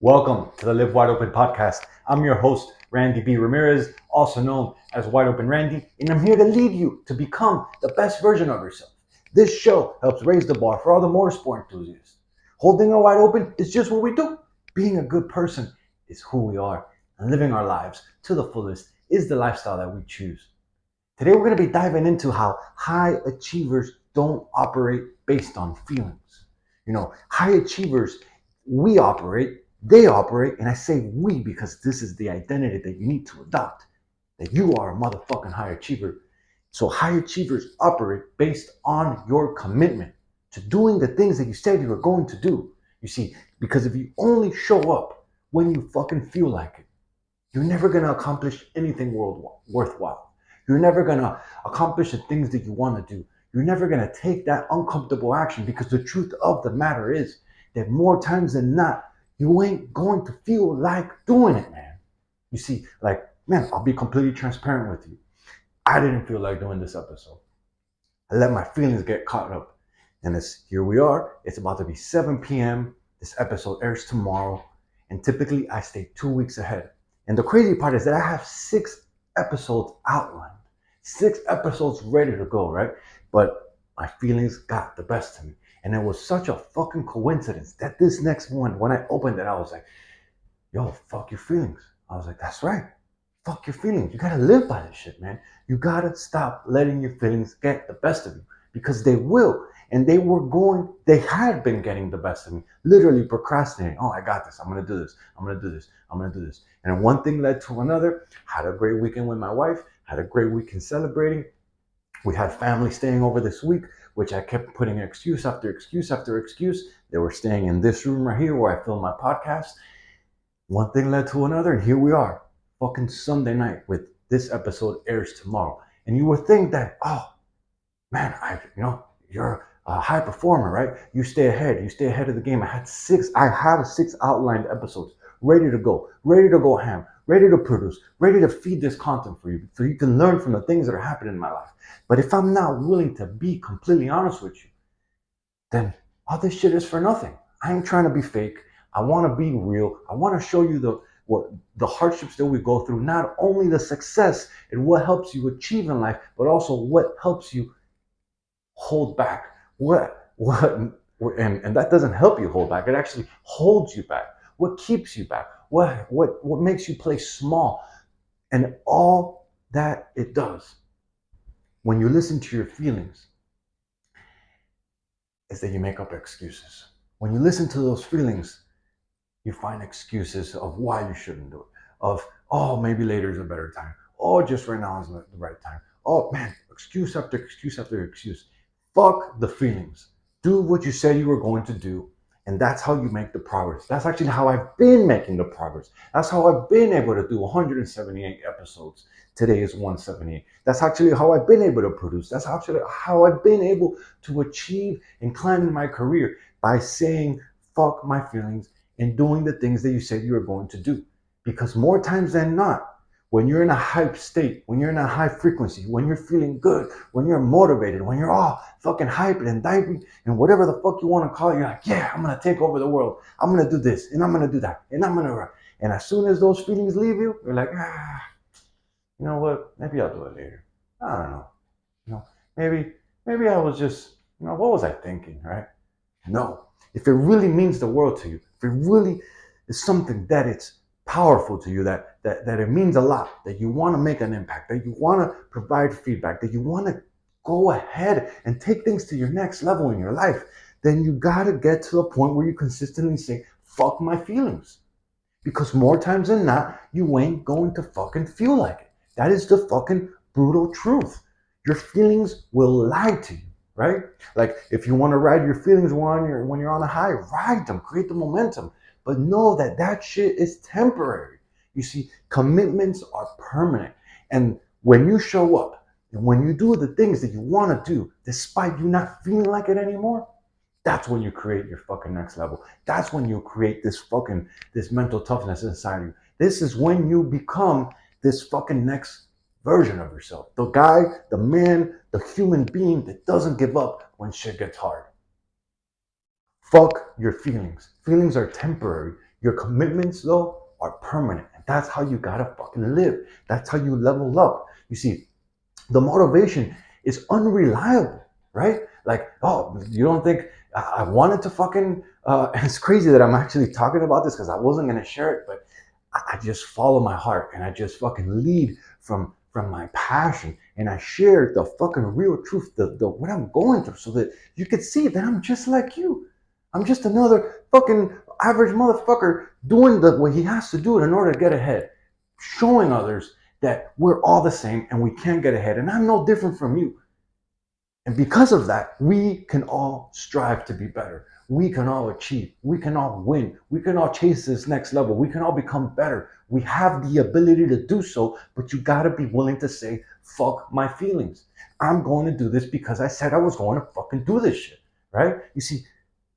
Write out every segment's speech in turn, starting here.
Welcome to the Live Wide Open podcast. I'm your host, Randy B. Ramirez, also known as Wide Open Randy, and I'm here to lead you to become the best version of yourself. This show helps raise the bar for all the motorsport enthusiasts. Holding it wide open is just what we do. Being a good person is who we are, and living our lives to the fullest is the lifestyle that we choose. Today, we're going to be diving into how high achievers don't operate based on feelings. High achievers, they operate, and I say we because this is the identity that you need to adopt, that you are a motherfucking high achiever. So high achievers operate based on your commitment to doing the things that you said you were going to do. You see, because if you only show up when you fucking feel like it, you're never going to accomplish anything worthwhile. You're never going to accomplish the things that you want to do. You're never going to take that uncomfortable action because the truth of the matter is that more times than not, you ain't going to feel like doing it, man. You see, man, I'll be completely transparent with you. I didn't feel like doing this episode. I let my feelings get caught up. And here we are. It's about to be 7 p.m. This episode airs tomorrow. And typically I stay 2 weeks ahead. And the crazy part is that I have 6 episodes outlined, 6 episodes ready to go, right? But my feelings got the best of me. And it was such a fucking coincidence that this next one, when I opened it, I was like, yo, fuck your feelings. I was like, that's right. Fuck your feelings. You gotta live by this shit, man. You gotta stop letting your feelings get the best of you because they will. And they had been getting the best of me, literally procrastinating. Oh, I got this. I'm going to do this. I'm going to do this. I'm going to do this. And one thing led to another. Had a great weekend with my wife. Had a great weekend celebrating. We had family staying over this week, which I kept putting excuse after excuse after excuse. They were staying in this room right here where I film my podcast. One thing led to another, and here we are, fucking Sunday night with this episode airs tomorrow. And you would think that, oh, man, you're a high performer, right? You stay ahead of the game. I have 6 outlined episodes ready to go ham, ready to produce, ready to feed this content for you so you can learn from the things that are happening in my life. But if I'm not willing to be completely honest with you, then all this shit is for nothing. I ain't trying to be fake. I want to be real. I want to show you the hardships that we go through, not only the success and what helps you achieve in life, but also what helps you hold back. And that doesn't help you hold back. It actually holds you back. What keeps you back? What makes you play small? And all that it does when you listen to your feelings is that you make up excuses. When you listen to those feelings, you find excuses of why you shouldn't do it. Of, oh, maybe later is a better time. Oh, just right now is the right time. Oh, man, excuse after excuse after excuse. Fuck the feelings. Do what you said you were going to do. And that's how you make the progress. That's actually how I've been making the progress. That's how I've been able to do 178 episodes. Today is 178. That's actually how I've been able to produce. That's actually how I've been able to achieve and climb in my career by saying, fuck my feelings and doing the things that you said you were going to do. Because more times than not, when you're in a hype state, when you're in a high frequency, when you're feeling good, when you're motivated, when you're all fucking hyped and diving and whatever the fuck you want to call it, you're like, yeah, I'm going to take over the world. I'm going to do this and I'm going to do that and I'm going to. And as soon as those feelings leave you, you're like, you know what? Maybe I'll do it later. I don't know. Maybe I was just, what was I thinking, right? No. If it really means the world to you, if it really is something that it's powerful to you, that it means a lot, that you want to make an impact, that you want to provide feedback, that you want to go ahead and take things to your next level in your life, then you got to get to the point where you consistently say, fuck my feelings. Because more times than not, you ain't going to fucking feel like it. That is the fucking brutal truth. Your feelings will lie to you, right? Like if you want to ride your feelings when you're on a high, ride them, create the momentum. But know that shit is temporary. You see, commitments are permanent. And when you show up and when you do the things that you want to do, despite you not feeling like it anymore, that's when you create your fucking next level. That's when you create this mental toughness inside you. This is when you become this fucking next version of yourself. The guy, the man, the human being that doesn't give up when shit gets hard. Fuck your feelings. Feelings are temporary. Your commitments, though, are permanent. And that's how you gotta fucking live. That's how you level up. You see, the motivation is unreliable, right? Like, oh, you don't think I wanted to fucking, and it's crazy that I'm actually talking about this because I wasn't gonna share it, but I just follow my heart and I just fucking lead from my passion and I share the fucking real truth, the what I'm going through, so that you could see that I'm just like you. I'm just another fucking average motherfucker doing what he has to do in order to get ahead, showing others that we're all the same and we can get ahead. And I'm no different from you. And because of that, we can all strive to be better. We can all achieve. We can all win. We can all chase this next level. We can all become better. We have the ability to do so, but you got to be willing to say, fuck my feelings. I'm going to do this because I said I was going to fucking do this shit, right? You see,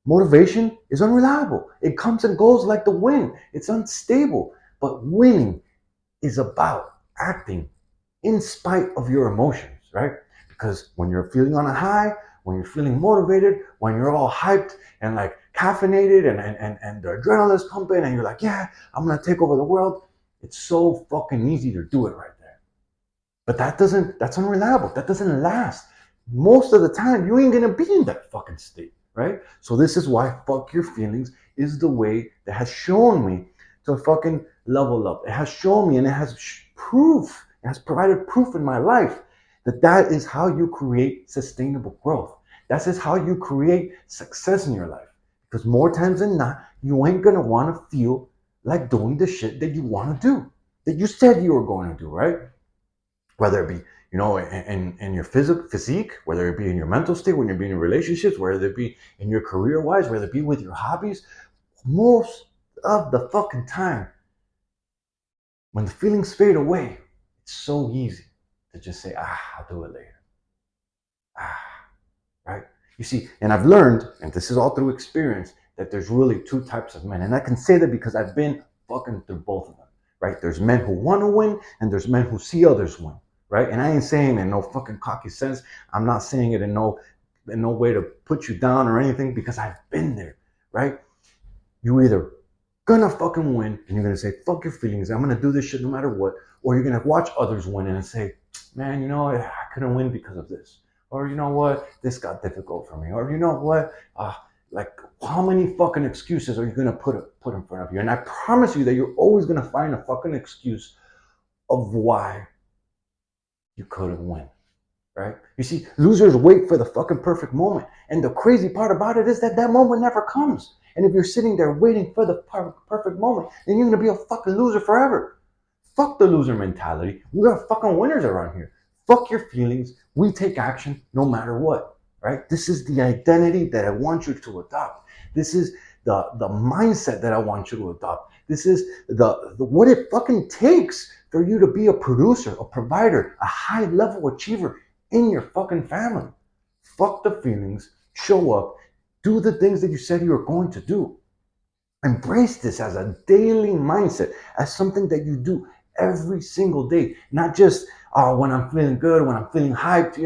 motivation is unreliable. It comes and goes like the wind. It's unstable. But winning is about acting in spite of your emotions, right? Because when you're feeling on a high, when you're feeling motivated, when you're all hyped and like caffeinated and the adrenaline's pumping and you're like, yeah, I'm gonna take over the world, it's so fucking easy to do it right there. But that's unreliable. That doesn't last. Most of the time, you ain't gonna be in that fucking state, right? So this is why fuck your feelings is the way that has shown me to fucking level up. It has shown me and it has proof, it has provided proof in my life that is how you create sustainable growth. That is how you create success in your life. Because more times than not, you ain't gonna want to feel like doing the shit that you want to do, that you said you were going to do, right? Whether it be, in your physique, whether it be in your mental state, when you're being in relationships, whether it be in your career wise, whether it be with your hobbies, most of the fucking time, when the feelings fade away, it's so easy to just say, I'll do it later. Right? You see, and I've learned, and this is all through experience, that there's really two types of men. And I can say that because I've been fucking through both of them, right? There's men who want to win, and there's men who see others win, right? And I ain't saying in no fucking cocky sense. I'm not saying it in no way to put you down or anything, because I've been there, right? You either gonna fucking win and you're gonna say, fuck your feelings, I'm gonna do this shit no matter what, or you're gonna watch others win and say, man, I couldn't win because of this. Or you know what, this got difficult for me. Or you know what, like how many fucking excuses are you gonna put in front of you? And I promise you that you're always gonna find a fucking excuse of why you couldn't win, right? You see, losers wait for the fucking perfect moment. And the crazy part about it is that moment never comes. And if you're sitting there waiting for the perfect moment, then you're gonna be a fucking loser forever. Fuck the loser mentality. We are fucking winners around here. Fuck your feelings. We take action no matter what, right? This is the identity that I want you to adopt. This is the mindset that I want you to adopt. This is the what it fucking takes for you to be a producer, a provider, a high level achiever in your fucking family. Fuck the feelings. Show up. Do the things that you said you were going to do. Embrace this as a daily mindset, as something that you do every single day, not just when I'm feeling good, when I'm feeling hyped,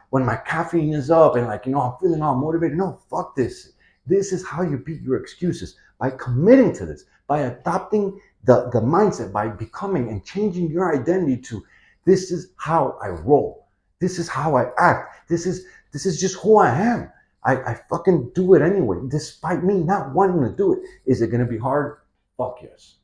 when my caffeine is up and I'm feeling all motivated. No, fuck this. This is how you beat your excuses, by committing to this, by adopting the mindset, by becoming and changing your identity to, this is how I roll. This is how I act. This is just who I am. I fucking do it anyway, despite me not wanting to do it. Is it going to be hard? Fuck yes.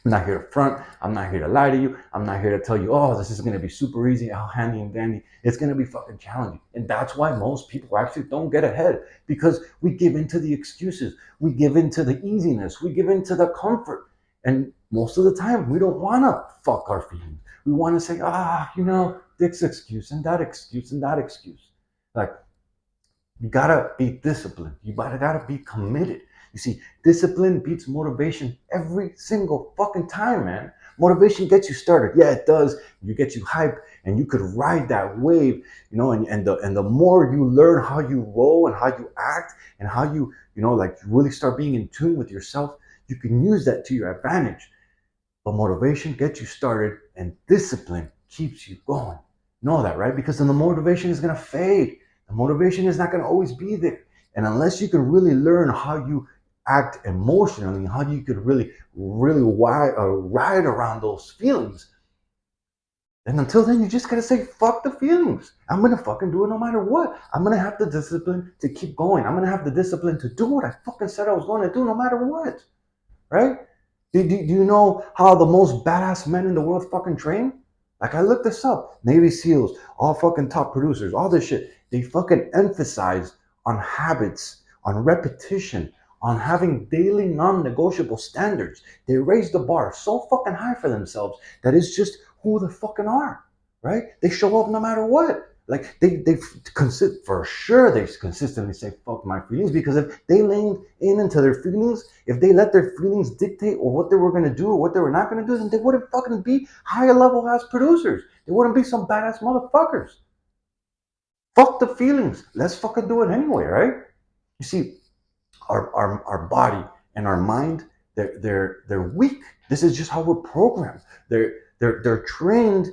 I'm not here to front. I'm not here to lie to you. I'm not here to tell you, oh, this is going to be super easy, how handy and dandy. It's going to be fucking challenging. And that's why most people actually don't get ahead, because we give into the excuses. We give into the easiness. We give into the comfort. And most of the time, we don't want to fuck our feelings. We want to say, this excuse and that excuse and that excuse. Like, you gotta be disciplined. You gotta be committed. You see, discipline beats motivation every single fucking time, man. Motivation gets you started. Yeah, it does. You get you hyped, and you could ride that wave, and the more you learn how you roll and how you act and how you really start being in tune with yourself, you can use that to your advantage. But motivation gets you started and discipline keeps you going. Know that, right? Because then the motivation is gonna fade. The motivation is not going to always be there. And unless you can really learn how you act emotionally, how you could really ride around those feelings. And until then, you just gotta say, fuck the feelings. I'm gonna fucking do it no matter what. I'm gonna have the discipline to keep going. I'm gonna have the discipline to do what I fucking said I was going to do no matter what. Right? Do you know how the most badass men in the world fucking train? Like, I looked this up. Navy SEALs, all fucking top producers, all this shit. They fucking emphasize on habits, on repetition, on having daily non-negotiable standards. They raise the bar so fucking high for themselves that it's just who they fucking are, right? They show up no matter what. Like, for sure they consistently say fuck my feelings, because if they leaned in into their feelings, if they let their feelings dictate or what they were gonna do or what they were not gonna do, then they wouldn't fucking be higher level ass producers. They wouldn't be some badass motherfuckers. Fuck the feelings. Let's fucking do it anyway, right? You see, our body and our mind, they're weak. This is just how we're programmed. They're trained.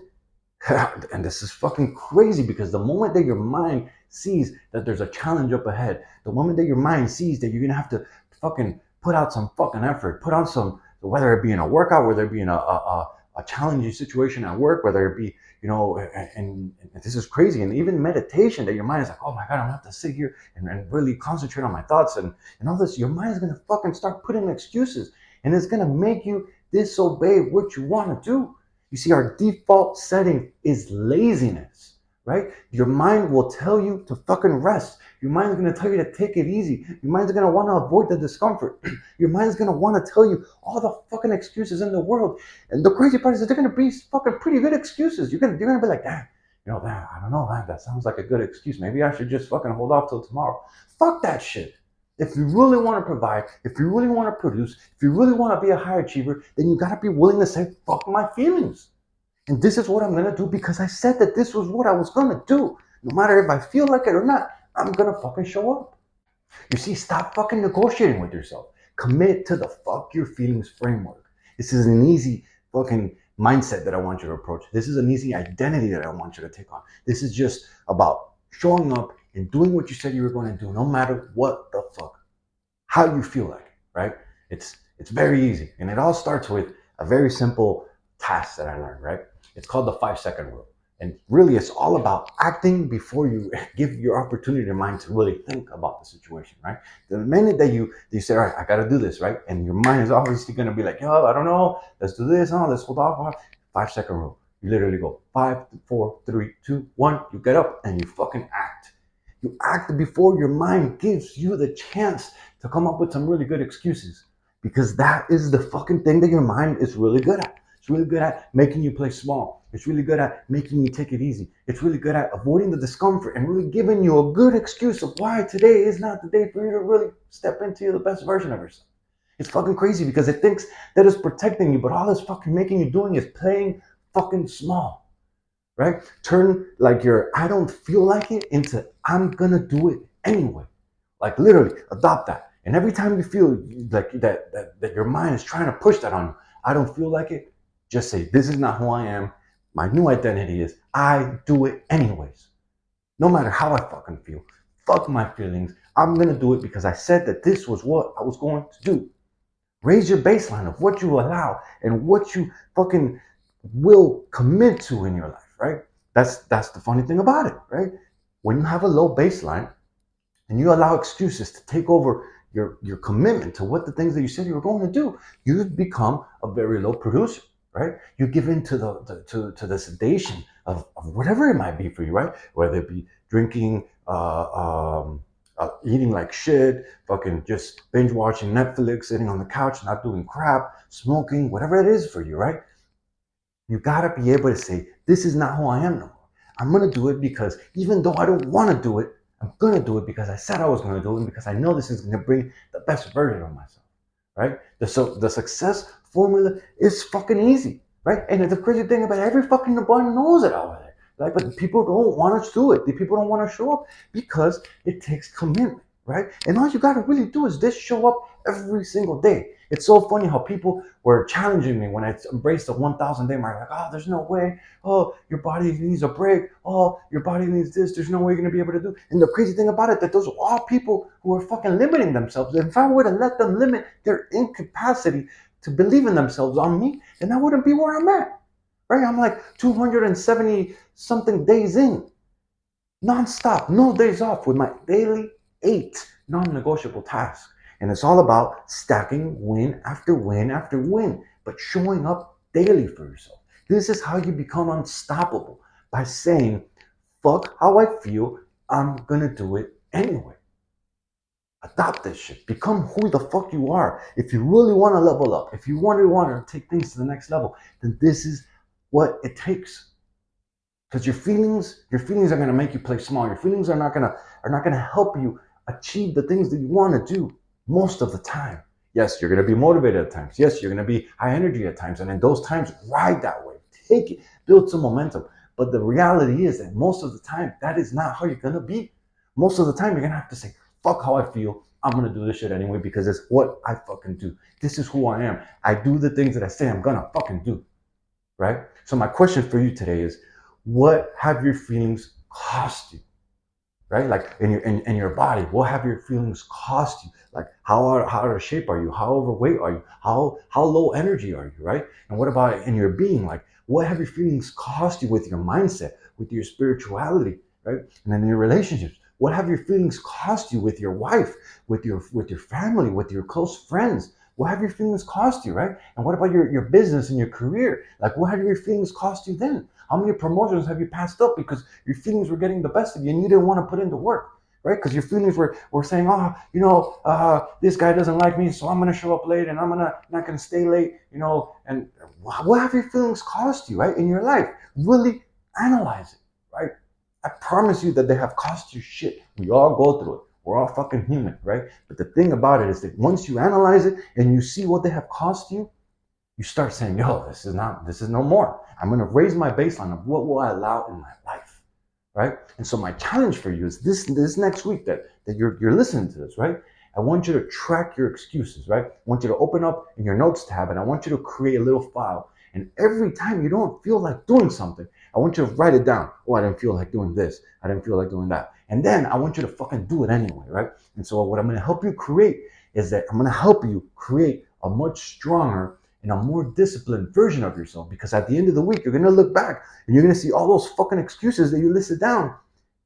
And this is fucking crazy, because the moment that your mind sees that there's a challenge up ahead, the moment that your mind sees that you're gonna have to fucking put out some fucking effort, put out some, whether it be in a workout, whether it be in a challenging situation at work, whether it be, and this is crazy, and even meditation, that your mind is like, oh my God, I'm gonna have to sit here and really concentrate on my thoughts and all this. Your mind is gonna fucking start putting excuses, and it's gonna make you disobey what you want to do. You see, our default setting is laziness, right? Your mind will tell you to fucking rest. Your mind is going to tell you to take it easy. Your mind is going to want to avoid the discomfort. Your mind is going to want to tell you all the fucking excuses in the world. And the crazy part is that they're going to be fucking pretty good excuses. You're going to be like, damn, man, I don't know, man, that sounds like a good excuse. Maybe I should just fucking hold off till tomorrow. Fuck that shit. If you really want to provide, if you really want to produce, if you really want to be a high achiever, then you got to be willing to say, fuck my feelings. And this is what I'm going to do, because I said that this was what I was going to do. No matter if I feel like it or not, I'm going to fucking show up. You see, stop fucking negotiating with yourself. Commit to the fuck your feelings framework. This is an easy fucking mindset that I want you to approach. This is an easy identity that I want you to take on. This is just about showing up and doing what you said you were going to do, no matter what the fuck, how you feel like, right? It's very easy. And it all starts with a very simple task that I learned, right? It's called the 5-second rule. And really, it's all about acting before you give your opportunity to mind to really think about the situation, right? The minute that you say, all right, I got to do this, right? And your mind is obviously going to be like, yo, I don't know. Let's do this. Oh, let's hold off. 5-second rule. You literally go 5, 4, 3, 2, 1. You get up and you fucking act. You act before your mind gives you the chance to come up with some really good excuses, because that is the fucking thing that your mind is really good at. It's really good at making you play small. It's really good at making you take it easy. It's really good at avoiding the discomfort and really giving you a good excuse of why today is not the day for you to really step into the best version of yourself. It's fucking crazy, because it thinks that it's protecting you, but all it's fucking making you doing is playing fucking small, right? Turn like your I don't feel like it into I'm gonna do it anyway. Like, literally adopt that. And every time you feel like that your mind is trying to push that on you, I don't feel like it, just say, this is not who I am. My new identity is I do it anyways. No matter how I fucking feel. Fuck my feelings. I'm going to do it because I said that this was what I was going to do. Raise your baseline of what you allow and what you fucking will commit to in your life, right? That's the funny thing about it, right? When you have a low baseline and you allow excuses to take over your commitment to what the things that you said you were going to do, you become a very low producer, right? You give in to the sedation of whatever it might be for you, right? Whether it be drinking, eating like shit, fucking just binge watching Netflix, sitting on the couch, not doing crap, smoking, whatever it is for you, right? You gotta be able to say, this is not who I am no more. I'm gonna do it because even though I don't want to do it, I'm gonna do it because I said I was gonna do it, and because I know this is gonna bring the best version of myself, right? The success formula is fucking easy, right? And the crazy thing about it, every fucking one knows it out there, right? But people don't want to do it. The people don't want to show up because it takes commitment. right? And all you gotta really do is just show up every single day. It's so funny how people were challenging me when I embraced the 1,000 day mark. Like, oh, there's no way. Oh, your body needs a break. Oh, your body needs this. There's no way you're gonna be able to do. And the crazy thing about it, that those are all people who are fucking limiting themselves. If I were to let them limit their incapacity to believe in themselves on me, then I wouldn't be where I'm at. Right? I'm like 270 something days in, nonstop, no days off, with my daily 8 non-negotiable tasks. And it's all about stacking win after win after win, but showing up daily for yourself. This is how you become unstoppable, by saying, fuck how I feel, I'm gonna do it anyway. Adopt this shit. Become who the fuck you are. If you really want to level up, if you really want to take things to the next level, then this is what it takes. Because your feelings are gonna make you play small. Your feelings are not gonna help you achieve the things that you want to do most of the time. Yes, you're gonna be motivated at times. Yes, you're gonna be high energy at times, and in those times, ride that way. Take it, build some momentum. But the reality is that most of the time, that is not how you're gonna be. Most of the time, you're gonna have to say, "Fuck how I feel. I'm gonna do this shit anyway because it's what I fucking do. This is who I am. I do the things that I say I'm gonna fucking do." Right? So my question for you today is, what have your feelings cost you? Right? Like in your body, what have your feelings cost you? Like how out of shape are you? How overweight are you? How low energy are you? Right? And what about in your being? Like, what have your feelings cost you with your mindset, with your spirituality, right? And then in your relationships, what have your feelings cost you with your wife, with your family, with your close friends? What have your feelings cost you, right? And what about your business and your career? Like, what have your feelings cost you then? How many promotions have you passed up because your feelings were getting the best of you and you didn't want to put in the work, right? Because your feelings were saying, oh, this guy doesn't like me, so I'm going to show up late and I'm not going to stay late, and what have your feelings cost you, right, in your life? Really analyze it, right? I promise you that they have cost you shit. We all go through it. We're all fucking human, right? But the thing about it is that once you analyze it and you see what they have cost you, you start saying, yo, this is no more. I'm going to raise my baseline of what will I allow in my life, right? And so my challenge for you is this next week that you're listening to this, right? I want you to track your excuses, right? I want you to open up in your notes tab and I want you to create a little file. And every time you don't feel like doing something, I want you to write it down. Oh, I didn't feel like doing this. I didn't feel like doing that. And then I want you to fucking do it anyway, right? And so what I'm going to help you create is that I'm going to help you create a much stronger and a more disciplined version of yourself, because at the end of the week, you're going to look back and you're going to see all those fucking excuses that you listed down.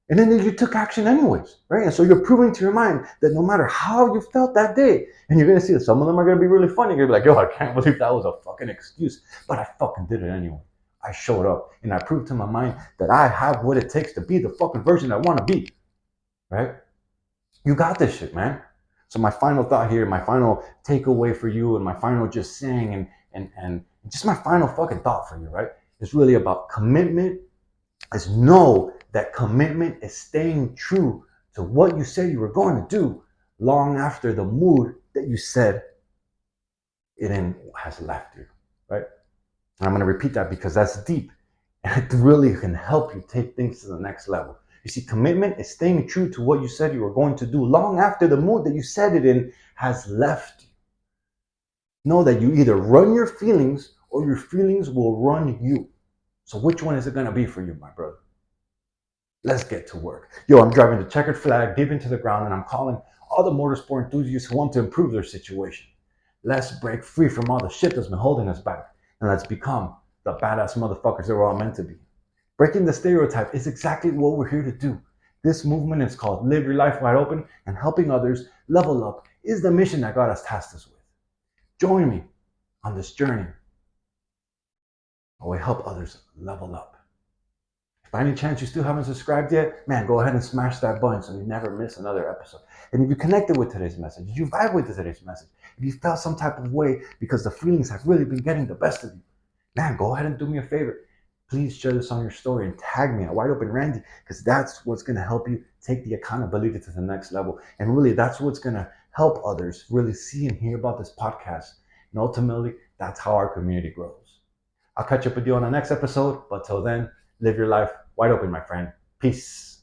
And then you took action anyways, right? And so you're proving to your mind that no matter how you felt that day, and you're going to see that some of them are going to be really funny. You're going to be like, yo, I can't believe that was a fucking excuse, but I fucking did it anyway. I showed up and I proved to my mind that I have what it takes to be the fucking version I want to be, right? You got this shit, man. So my final thought here, my final takeaway for you, and my final just saying, and just my final fucking thought for you, right, is really about commitment. Is know that commitment is staying true to what you said you were going to do long after the mood that you said it in has left you, right? And I'm going to repeat that because that's deep and it really can help you take things to the next level. You see, commitment is staying true to what you said you were going to do long after the mood that you said it in has left you. Know that you either run your feelings or your feelings will run you. So which one is it going to be for you, my brother? Let's get to work. Yo, I'm driving the checkered flag deep into the ground and I'm calling all the motorsport enthusiasts who want to improve their situation. Let's break free from all the shit that's been holding us back and let's become the badass motherfuckers that we're all meant to be. Breaking the stereotype is exactly what we're here to do. This movement is called Live Your Life Wide Open, and helping others level up is the mission that God has tasked us with. Join me on this journey where we help others level up. If by any chance you still haven't subscribed yet, man, go ahead and smash that button so you never miss another episode. And if you connected with today's message, if you vibe with today's message, if you felt some type of way because the feelings have really been getting the best of you, man, go ahead and do me a favor. Please share this on your story and tag me at Wide Open Randy, because that's what's going to help you take the accountability to the next level. And really, that's what's going to help others really see and hear about this podcast. And ultimately, that's how our community grows. I'll catch up with you on the next episode. But till then, live your life wide open, my friend. Peace.